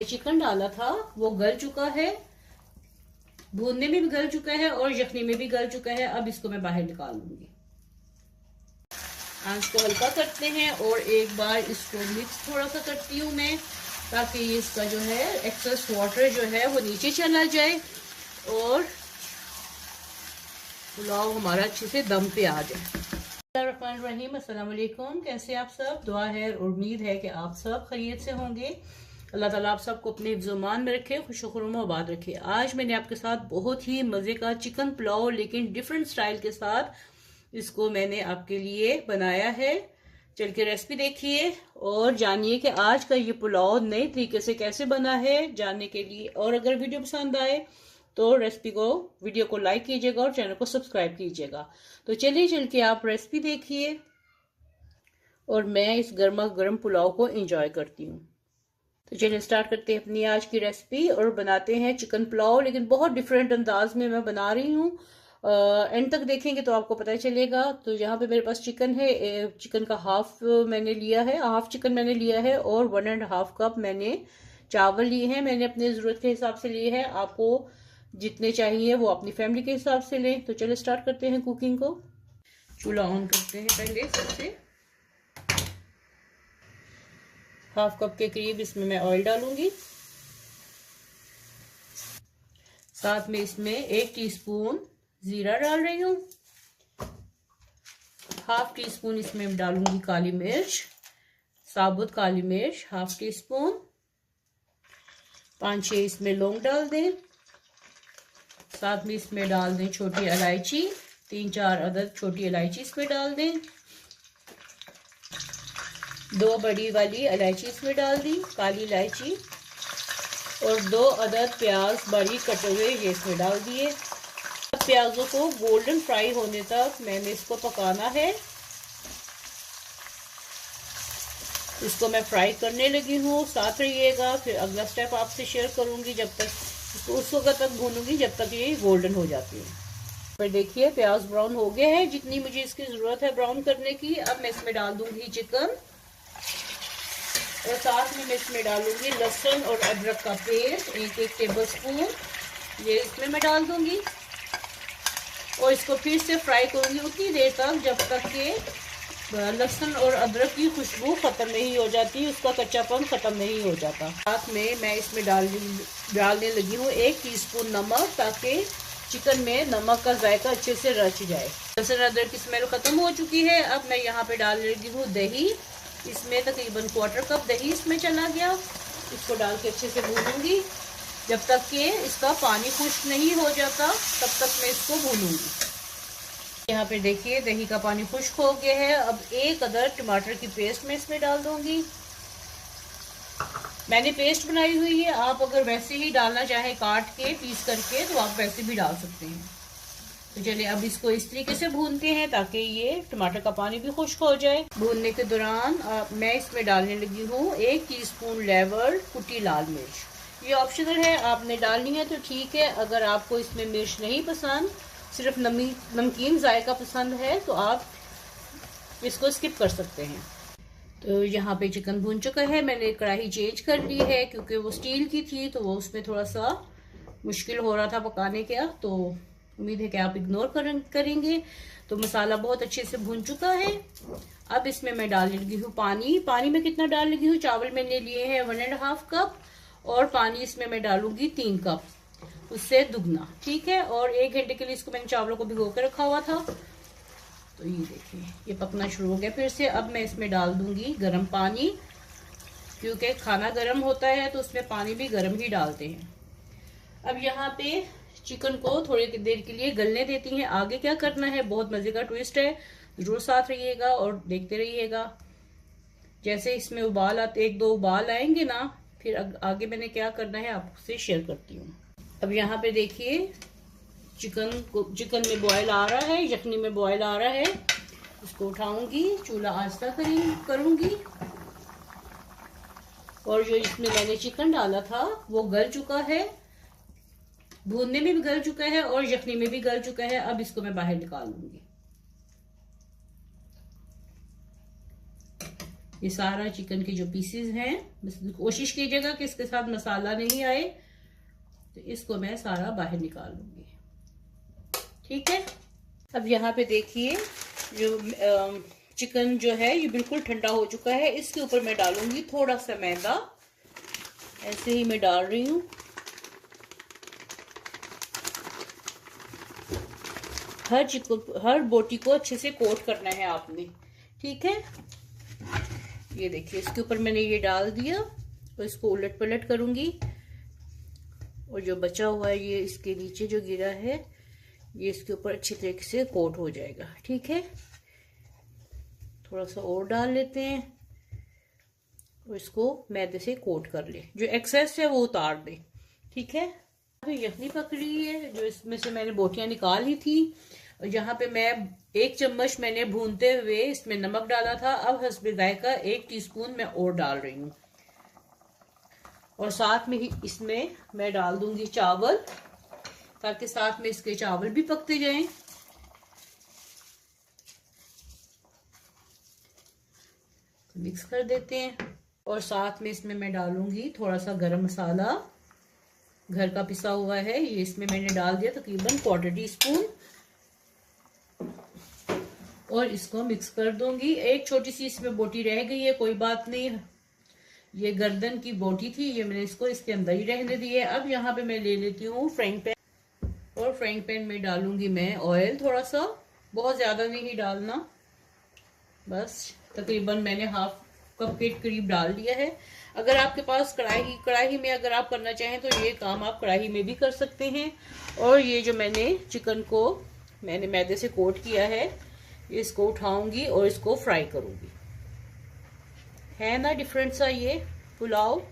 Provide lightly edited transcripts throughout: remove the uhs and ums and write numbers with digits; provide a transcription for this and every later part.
Chicken डाला था वो गल चुका है, भूनने में भी गल चुका है और यखनी में भी गल चुका है। अब इसको मैं बाहर निकाल लूंगी। आंच को हल्का करते हैं और एक बार इसको मिक्स थोड़ा सा करती हूँ मैं, ताकि इसका जो है एक्सेस वाटर जो है वो नीचे चला जाए और पुलाव हमारा अच्छे से दम पे आ जाए। रहीम, अस्सलाम वालेकुम। कैसे आप सब? दुआ है और उम्मीद है कि आप सब खैरियत से होंगे। अल्लाह ताला आप सबको अपने हिफ्ज़-ओ-मान में रखे, खुश-ओ-खुर्म आबाद रखे। आज मैंने आपके साथ बहुत ही मज़े का चिकन पुलाव लेकिन डिफरेंट स्टाइल के साथ इसको मैंने आपके लिए बनाया है। चल के रेसिपी देखिए और जानिए कि आज का ये पुलाव नए तरीके से कैसे बना है, जानने के लिए। और अगर वीडियो पसंद आए तो वीडियो को लाइक कीजिएगा और चैनल को सब्सक्राइब कीजिएगा। तो चलिए चल के आप रेसिपी देखिए और मैं इस गर्मा गर्म पुलाव को एंजॉय करती हूँ। तो चलिए स्टार्ट करते हैं अपनी आज की रेसिपी और बनाते हैं चिकन पुलाव, लेकिन बहुत डिफरेंट अंदाज में मैं बना रही हूँ। एंड तक देखेंगे तो आपको पता चलेगा। तो यहाँ पे मेरे पास चिकन है, चिकन का हाफ मैंने लिया है, हाफ चिकन मैंने लिया है और 1.5 कप मैंने चावल लिए हैं। मैंने अपने ज़रूरत के हिसाब से लिए हैं, आपको जितने चाहिए वो अपनी फैमिली के हिसाब से लें। तो चलिए स्टार्ट करते हैं कुकिंग को। चूल्हा ऑन करते हैं। पहले सबसे हाफ कप के करीब इसमें मैं ऑयल डालूंगी। साथ में इसमें 1 टीस्पून जीरा डाल रही हूँ। हाफ टी स्पून इसमें डालूंगी काली मिर्च, साबुत काली मिर्च हाफ टी स्पून। 5-6 इसमें लौंग डाल दें। साथ में इसमें डाल दें छोटी इलायची, 3-4 अदद छोटी इलायची इसमें डाल दें। 2 बड़ी वाली इलायची इसमें डाल दी, काली इलायची। और 2 अदद प्याज बारीक कटे हुए ये इसमें डाल दिए। प्याजों को गोल्डन फ्राई होने तक मैंने इसको पकाना है। इसको मैं फ्राई करने लगी हूँ, साथ रहिएगा। फिर अगला स्टेप आपसे शेयर करूंगी, जब तक इसको उस वक्त तक भूनूंगी जब तक ये गोल्डन हो जाती है। फिर देखिए प्याज ब्राउन हो गए हैं, जितनी मुझे इसकी जरूरत है ब्राउन करने की। अब मैं इसमें डाल दूंगी चिकन और साथ में मैं इसमें डालूंगी लहसुन और अदरक का पेस्ट 1 टेबल स्पून, ये इसमें मैं डाल दूंगी। और इसको फिर से फ्राई करूंगी उतनी देर तक जब तक कि लहसुन और अदरक की खुशबू खत्म नहीं हो जाती, उसका कच्चापन खत्म नहीं हो जाता। साथ में मैं इसमें डालने लगी हूँ 1 टीस्पून नमक, ताकि चिकन में नमक का जायका अच्छे से रच जाए। लहसुन अदरक की स्मेल खत्म हो चुकी है। अब मैं यहाँ पे डाल लगी हूँ दही। इसमें तकरीबन 1/4 कप दही इसमें चला गया। इसको डाल के अच्छे से भूनूंगी जब तक कि इसका पानी खुश्क नहीं हो जाता, तब तक मैं इसको भूनूंगी। यहाँ पे देखिए दही का पानी खुश्क हो गया है। अब 1 अदद टमाटर की पेस्ट मैं इसमें डाल दूंगी। मैंने पेस्ट बनाई हुई है, आप अगर वैसे ही डालना चाहे काट के पीस करके तो आप वैसे भी डाल सकते हैं। तो चलिए अब इसको इस तरीके से भूनते हैं ताकि ये टमाटर का पानी भी खुश्क हो जाए। भूनने के दौरान मैं इसमें डालने लगी हूँ 1 टीस्पून लेवल कुटी लाल मिर्च। ये ऑप्शनल है, आपने डालनी है तो ठीक है। अगर आपको इसमें मिर्च नहीं पसंद, सिर्फ नमकीन जायका पसंद है, तो आप इसको स्किप कर सकते हैं। तो यहाँ पे चिकन भून चुका है। मैंने कढ़ाई चेंज कर ली है क्योंकि वो स्टील की थी तो वो उसमें थोड़ा सा मुश्किल हो रहा था पकाने का। तो उम्मीद है कि आप इग्नोर करेंगे। तो मसाला बहुत अच्छे से भून चुका है। अब इसमें मैं डालने लगी हूँ पानी। पानी में कितना डाल लगी हूँ, चावल मैंने लिए हैं 1.5 कप और पानी इसमें मैं डालूंगी 3 कप, उससे दुगना, ठीक है। और 1 घंटे के लिए इसको मैंने चावलों को भिगो के रखा हुआ था। तो ये देखिए ये पकना शुरू हो गया फिर से। अब मैं इसमें डाल दूंगी गर्म पानी, क्योंकि खाना गर्म होता है तो उसमें पानी भी गर्म ही डालते हैं। अब यहाँ पे चिकन को थोड़ी देर के लिए गलने देती हैं। आगे क्या करना है बहुत मजे का ट्विस्ट है, जरूर साथ रहिएगा और देखते रहिएगा। जैसे इसमें उबाल आते 1-2 उबाल आएंगे ना, फिर आगे मैंने क्या करना है आपसे शेयर करती हूँ। अब यहाँ पे देखिए चिकन में बॉयल आ रहा है, यखनी में बॉयल आ रहा है। इसको उठाऊंगी, चूल्हा आस्ता करूंगी। और जो इसमें मैंने चिकन डाला था वो गल चुका है, भूनने में भी गल चुका है और यखनी में भी गल चुका है। अब इसको मैं बाहर निकाल लूंगी। ये सारा चिकन के जो पीसेस हैं, बस कोशिश कीजिएगा कि इसके साथ मसाला नहीं आए, तो इसको मैं सारा बाहर निकाल लूंगी। ठीक है, अब यहाँ पे देखिए जो चिकन जो है ये बिल्कुल ठंडा हो चुका है। इसके ऊपर मैं डालूंगी थोड़ा सा मैदा, ऐसे ही मैं डाल रही हूँ। हर बोटी को अच्छे से कोट करना है आपने। ठीक है, ये देखिए इसके ऊपर मैंने ये डाल दिया और इसको उलट पलट करूंगी, और जो बचा हुआ है ये इसके नीचे जो गिरा है ये इसके ऊपर अच्छी तरीके से कोट हो जाएगा। ठीक है, थोड़ा सा और डाल लेते हैं और इसको मैदे से कोट कर ले, जो एक्सेस है वो उतार दे। ठीक है, अभी यखनी पक रही है, जो इसमें से मैंने बोटियां निकाली थी, और यहाँ पे मैं 1 चम्मच मैंने भूनते हुए इसमें नमक डाला था। अब हस्बे जायका 1 टीस्पून मैं और डाल रही हूँ, और साथ में ही इसमें मैं डाल दूंगी चावल, ताकि साथ में इसके चावल भी पकते जाएं। तो मिक्स कर देते हैं, और साथ में इसमें मैं डालूंगी थोड़ा सा गरम मसाला, घर का पिसा हुआ है, ये इसमें मैंने डाल दिया तकरीबन 1/4 टीस्पून, और इसको मिक्स कर दूंगी। एक छोटी सी इसमें बोटी रह गई है, कोई बात नहीं, ये गर्दन की बोटी थी, ये मैंने इसको इसके अंदर ही रहने दी है। अब यहाँ पे मैं ले लेती हूँ फ्राइंग पैन, और फ्राइंग पैन में डालूंगी मैं ऑयल, थोड़ा सा, बहुत ज्यादा नहीं डालना, बस तकरीबन मैंने 1/2 कप के करीब डाल दिया है। अगर आपके पास कढ़ाई में अगर आप करना चाहें तो ये काम आप कढ़ाई में भी कर सकते हैं। और ये जो मैंने चिकन को मैंने मैदे से कोट किया है, इसको उठाऊंगी और इसको फ्राई करूंगी। है ना डिफरेंट सा ये पुलाव।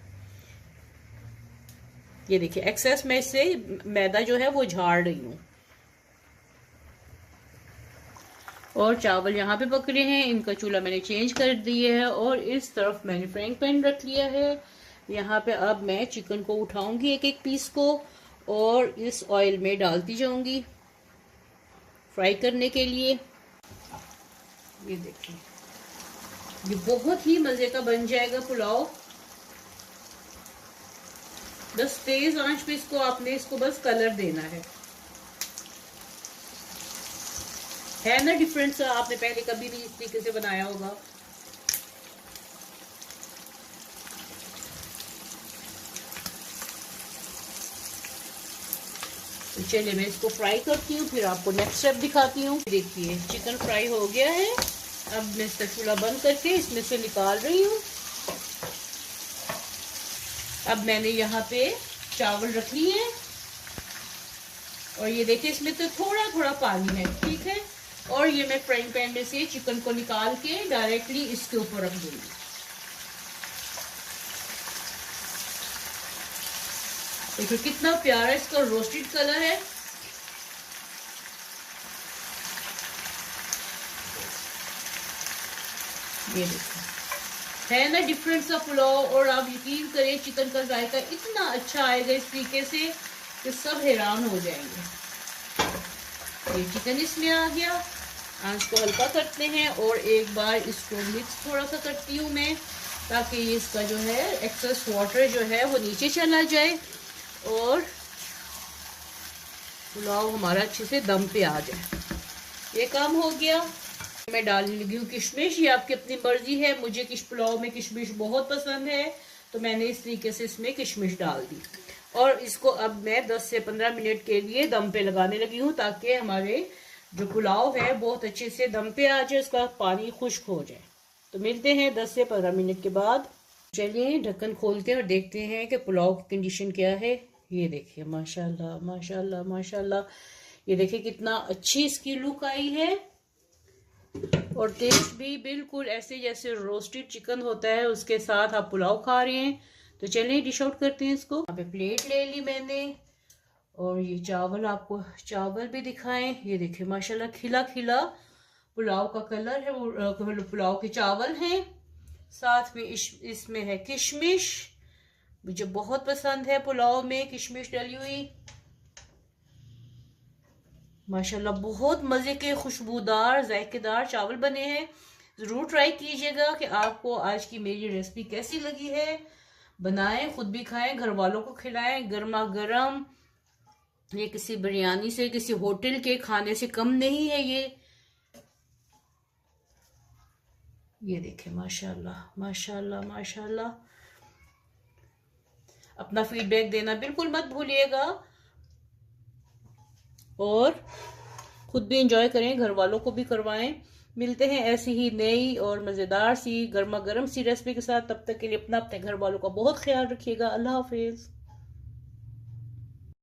ये देखिए एक्सेस में इससे मैदा जो है वो झाड़ रही हूँ, और चावल यहाँ पे पक रहे हैं, इनका चूल्हा मैंने चेंज कर दिया है, और इस तरफ मैंने फ्राइंग पैन रख लिया है। यहाँ पे अब मैं चिकन को उठाऊंगी एक एक पीस को, और इस ऑयल में डालती जाऊंगी फ्राई करने के लिए। ये देखिए ये बहुत ही मजे का बन जाएगा पुलाव। बस तेज आंच पे इसको आपने इसको बस कलर देना है ना डिफरेंट सा, आपने पहले कभी भी इस तरीके से बनाया होगा। तो चलिए मैं इसको फ्राई करती हूँ, फिर आपको नेक्स्ट स्टेप दिखाती हूँ। देखिए चिकन फ्राई हो गया है, अब मैं इसका चूल्हा बंद करके इसमें से निकाल रही हूँ। अब मैंने यहाँ पे चावल रख लिए हैं, और ये देखिए इसमें तो थोड़ा थोड़ा पानी है। ठीक है, और ये मैं फ्राइंग पैन में से चिकन को निकाल के डायरेक्टली इसके ऊपर रख दूंगी। देखिए कितना प्यारा इसका रोस्टेड कलर है। ये देखिए है ना डिफरेंट सा पुलाव, और आप यकीन करें चिकन का जायका इतना अच्छा आएगा इस तरीके से कि सब हैरान हो जाएंगे। ये चिकन इसमें आ गया, आंच को हल्का करते हैं, और एक बार इसको मिक्स थोड़ा सा करती हूँ मैं, ताकि ये इसका जो है एक्सेस वाटर जो है वो नीचे चला जाए, और पुलाव हमारा अच्छे से दम पे आ जाए। ये काम हो गया। मैं डालने लगी हूँ किशमिश, ये आपकी अपनी मर्जी है। मुझे पुलाव में किशमिश बहुत पसंद है, तो मैंने इस तरीके से इसमें किशमिश डाल दी, और इसको अब मैं 10 से 15 मिनट के लिए दम पे लगाने लगी हूँ, ताकि हमारे जो पुलाव है बहुत अच्छे से दम पे आ जाए, उसका पानी खुश्क हो जाए। तो मिलते हैं 10 से 15 मिनट के बाद। चलिए ढक्कन खोलते हैं और देखते हैं कि पुलाव की कंडीशन क्या है। ये देखिए माशाल्लाह माशाल्लाह माशाल्लाह, ये देखिए कितना अच्छी इसकी लुक आई है, और टेस्ट भी बिल्कुल ऐसे जैसे रोस्टेड चिकन होता है उसके साथ आप पुलाव खा रहे हैं। तो चलिए डिश आउट करते हैं इसको। यहाँ पे प्लेट ले ली मैंने, और ये चावल, आपको चावल भी दिखाएं। ये देखिए माशाल्लाह खिला खिला पुलाव का कलर है, वो पुलाव के चावल हैं। साथ में इसमें है किशमिश, मुझे बहुत पसंद है पुलाव में किशमिश डली हुई। माशाल्लाह बहुत मजे के खुशबूदार जायकेदार चावल बने हैं। ज़रूर ट्राई कीजिएगा कि आपको आज की मेरी रेसिपी कैसी लगी है। बनाएं, खुद भी खाएं, घर वालों को खिलाएं। गर्मा गर्म, ये किसी बिरयानी से, किसी होटल के खाने से कम नहीं है ये देखें, माशाल्लाह माशाल्लाह माशाल्लाह। अपना फीडबैक देना बिल्कुल मत भूलिएगा और खुद भी एंजॉय करें, घर वालों को भी करवाएं। मिलते हैं ऐसी ही नई और मज़ेदार सी गर्मा गर्म सी रेसिपी के साथ। तब तक के लिए अपने घर वालों का बहुत ख्याल रखिएगा। अल्लाह हाफिज।